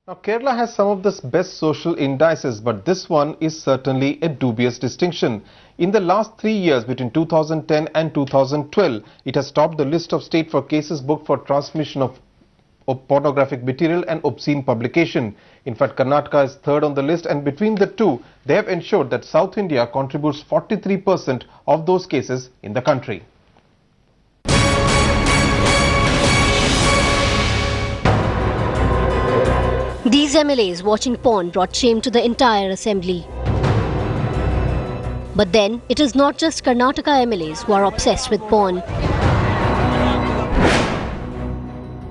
Now, Kerala has some of the best social indices, but this one is certainly a dubious distinction. In the last 3 years, between 2010 and 2012, it has topped the list of state for cases booked for transmission of pornographic material and obscene publication. In fact, Karnataka is third on the list, and between the two, they have ensured that South India contributes 43% of those cases in the country. These MLAs watching porn brought shame to the entire assembly. But then, it is not just Karnataka MLAs who are obsessed with porn.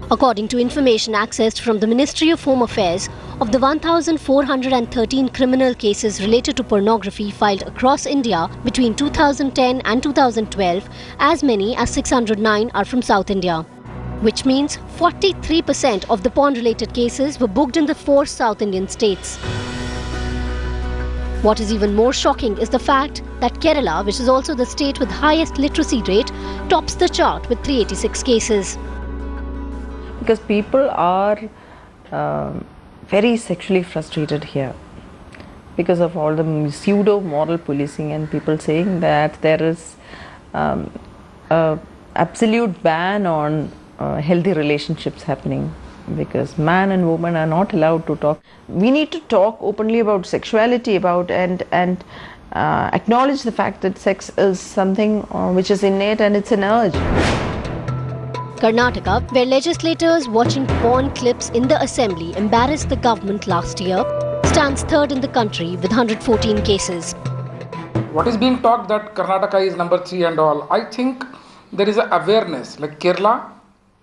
According to information accessed from the Ministry of Home Affairs, of the 1,413 criminal cases related to pornography filed across India between 2010 and 2012, as many as 609 are from South India. Which means 43% of the porn-related cases were booked in the 4 South Indian states. What is even more shocking is the fact that Kerala, which is also the state with highest literacy rate, tops the chart with 386 cases. Because people are very sexually frustrated here because of all the pseudo-moral policing and people saying that there is an absolute ban on healthy relationships happening because man and woman are not allowed to talk. We need to talk openly about sexuality and acknowledge the fact that sex is something which is innate and it's an urge. Karnataka, where legislators watching porn clips in the assembly embarrassed the government last year, stands third in the country with 114 cases. What is being talked that Karnataka is number 3 and all, I think there is an awareness, like Kerala,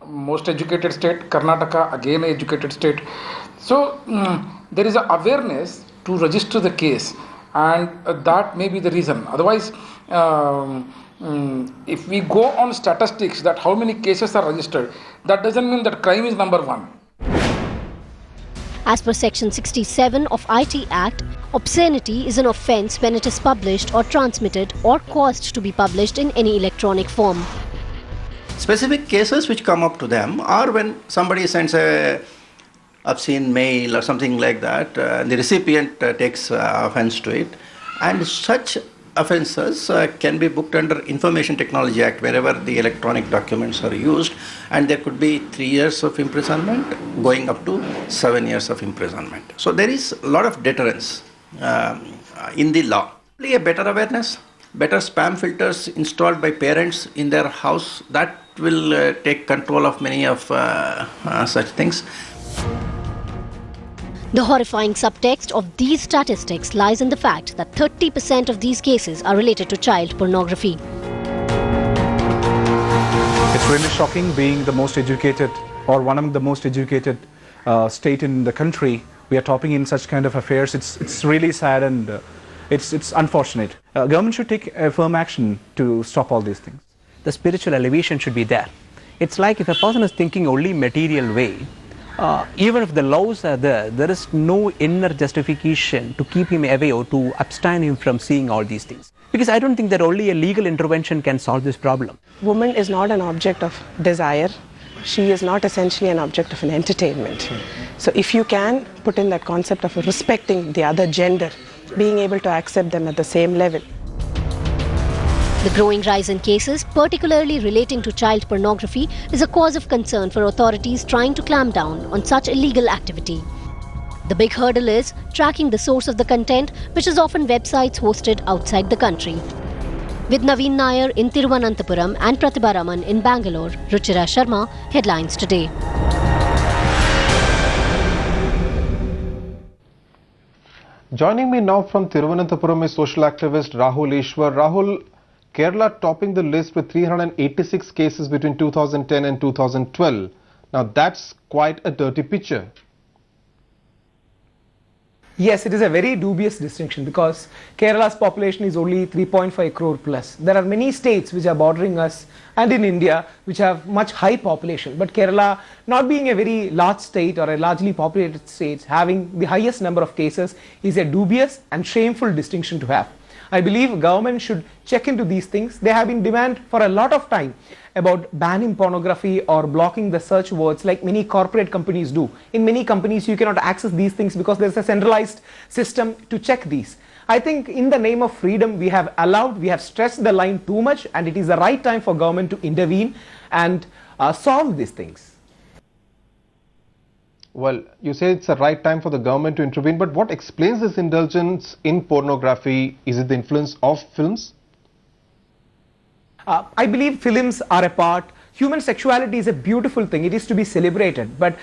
most educated state, Karnataka again educated state. So there is an awareness to register the case, and that may be the reason. Otherwise, if we go on statistics that how many cases are registered, that doesn't mean that crime is number 1. As per Section 67 of IT Act, obscenity is an offence when it is published or transmitted or caused to be published in any electronic form. Specific cases which come up to them are when somebody sends a obscene mail or something like that, the recipient takes offense to it, and such offences can be booked under Information Technology Act wherever the electronic documents are used, and there could be 3 years of imprisonment going up to 7 years of imprisonment. So there is a lot of deterrence in the law. A better awareness, better spam filters installed by parents in their house, that will take control of many of such things. The horrifying subtext of these statistics lies in the fact that 30% of these cases are related to child pornography. It's really shocking being the most educated or one of the most educated state in the country. We are topping in such kind of affairs. It's really sad and it's unfortunate. Government should take firm action to stop all these things. The spiritual elevation should be there. It's like if a person is thinking only material way, even if the laws are there, there is no inner justification to keep him away or to abstain him from seeing all these things. Because I don't think that only a legal intervention can solve this problem. Woman is not an object of desire. She is not essentially an object of an entertainment. So if you can put in that concept of respecting the other gender, being able to accept them at the same level. The growing rise in cases, particularly relating to child pornography, is a cause of concern for authorities trying to clamp down on such illegal activity. The big hurdle is tracking the source of the content, which is often websites hosted outside the country. With Naveen Nair in Thiruvananthapuram and Pratibha Raman in Bangalore, Ruchira Sharma, Headlines Today. Joining me now from Thiruvananthapuram is social activist Rahul Ishwar. Rahul, Kerala topping the list with 386 cases between 2010 and 2012. Now that's quite a dirty picture. Yes, it is a very dubious distinction because Kerala's population is only 3.5 crore plus. There are many states which are bordering us and in India which have much high population. But Kerala, not being a very large state or a largely populated state, having the highest number of cases is a dubious and shameful distinction to have. I believe government should check into these things. They have been demand for a lot of time about banning pornography or blocking the search words like many corporate companies do. In many companies you cannot access these things because there is a centralized system to check these. I think in the name of freedom we have stressed the line too much, and it is the right time for government to intervene and solve these things. Well, you say it's the right time for the government to intervene, but what explains this indulgence in pornography? Is it the influence of films? I believe films are a part. Human sexuality is a beautiful thing. It is to be celebrated. But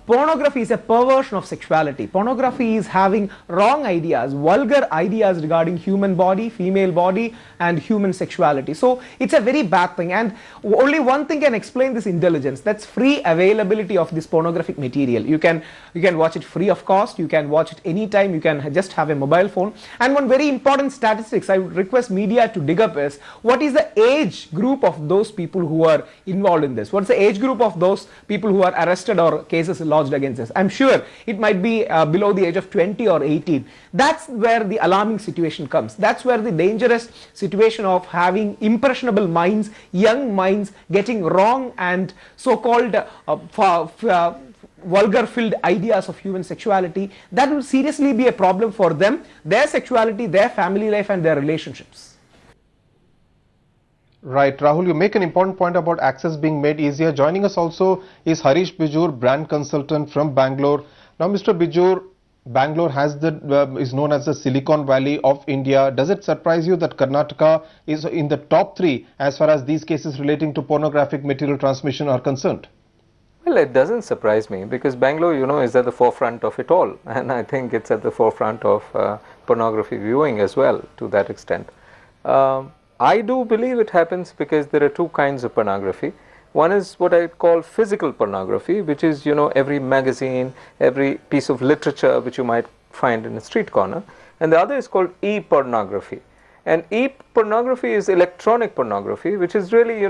pornography is a perversion of sexuality. Pornography is having wrong ideas, vulgar ideas regarding human body, female body, and human sexuality. So it's a very bad thing. And only one thing can explain this indulgence. That's free availability of this pornographic material. You can watch it free of cost. You can watch it anytime. You can just have a mobile phone. And one very important statistics I would request media to dig up is what is the age group of those people who are involved in this? What's the age group of those people who are arrested or cases lodged against this? I'm sure it might be below the age of 20 or 18. That's where the alarming situation comes. That's where the dangerous situation of having impressionable minds, young minds getting wrong and so-called vulgar filled ideas of human sexuality, that will seriously be a problem for them, their sexuality, their family life and their relationships. Right, Rahul, you make an important point about access being made easier. Joining us also is Harish Bijur, brand consultant from Bangalore. Now, Mr. Bijur, Bangalore is known as the Silicon Valley of India. Does it surprise you that Karnataka is in the top 3 as far as these cases relating to pornographic material transmission are concerned? Well, it doesn't surprise me because Bangalore, is at the forefront of it all, and I think it's at the forefront of pornography viewing as well to that extent. I do believe it happens because there are two kinds of pornography. One is what I call physical pornography, which is, every magazine, every piece of literature which you might find in a street corner. And the other is called e-pornography. And e-pornography is electronic pornography, which is really,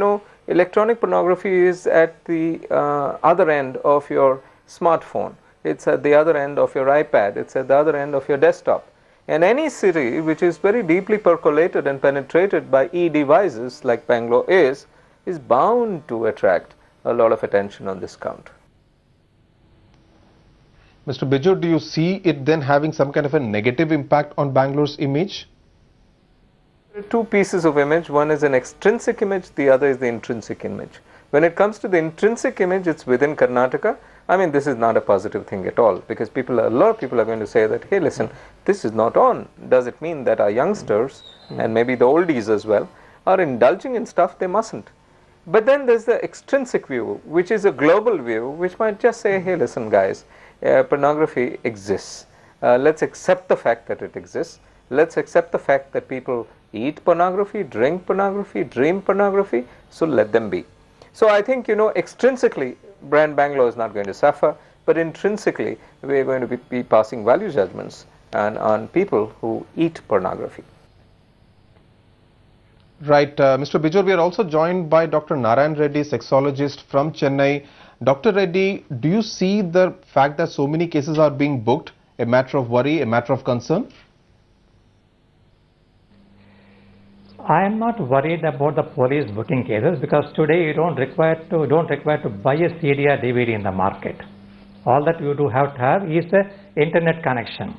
electronic pornography is at the other end of your smartphone. It's at the other end of your iPad. It's at the other end of your desktop. And any city which is very deeply percolated and penetrated by e-devices like Bangalore is bound to attract a lot of attention on this count. Mr. Bijur, do you see it then having some kind of a negative impact on Bangalore's image? There are two pieces of image. One is an extrinsic image, the other is the intrinsic image. When it comes to the intrinsic image, it's within Karnataka. I mean, this is not a positive thing at all because a lot of people are going to say that, hey, listen, this is not on. Does it mean that our youngsters and maybe the oldies as well are indulging in stuff they mustn't? But then there's the extrinsic view, which is a global view, which might just say, hey, listen, guys, pornography exists. Let's accept the fact that it exists. Let's accept the fact that people eat pornography, drink pornography, dream pornography, so let them be. So I think, extrinsically, brand Bangalore is not going to suffer, but intrinsically, we are going to be passing value judgments on people who eat pornography. Right. Mr. Bijur, we are also joined by Dr. Narayan Reddy, sexologist from Chennai. Dr. Reddy, do you see the fact that so many cases are being booked a matter of worry, a matter of concern? I am not worried about the police booking cases because today you don't require to buy a CD or DVD in the market. All that you do have to have is the internet connection.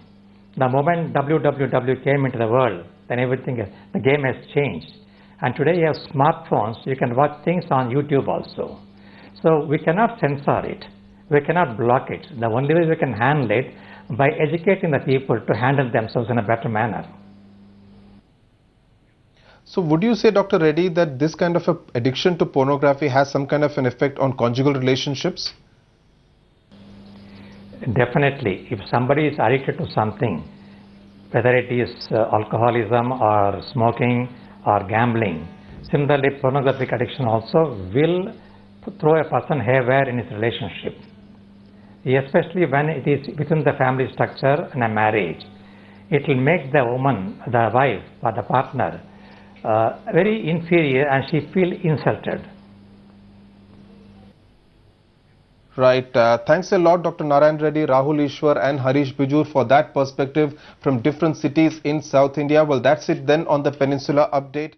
The moment www came into the world, then the game has changed. And today you have smartphones, you can watch things on YouTube also. So we cannot censor it, we cannot block it. The only way we can handle it by educating the people to handle themselves in a better manner. So would you say, Dr. Reddy, that this kind of addiction to pornography has some kind of an effect on conjugal relationships? Definitely. If somebody is addicted to something, whether it is alcoholism or smoking or gambling, similarly pornographic addiction also will throw a person haywire in his relationship, especially when it is within the family structure and a marriage. It will make the woman, the wife or the partner very inferior and she feel insulted. Right. Thanks a lot, Dr. Narayan Reddy, Rahul Ishwar and Harish Bijur for that perspective from different cities in South India. Well, that's it then on the Peninsula Update.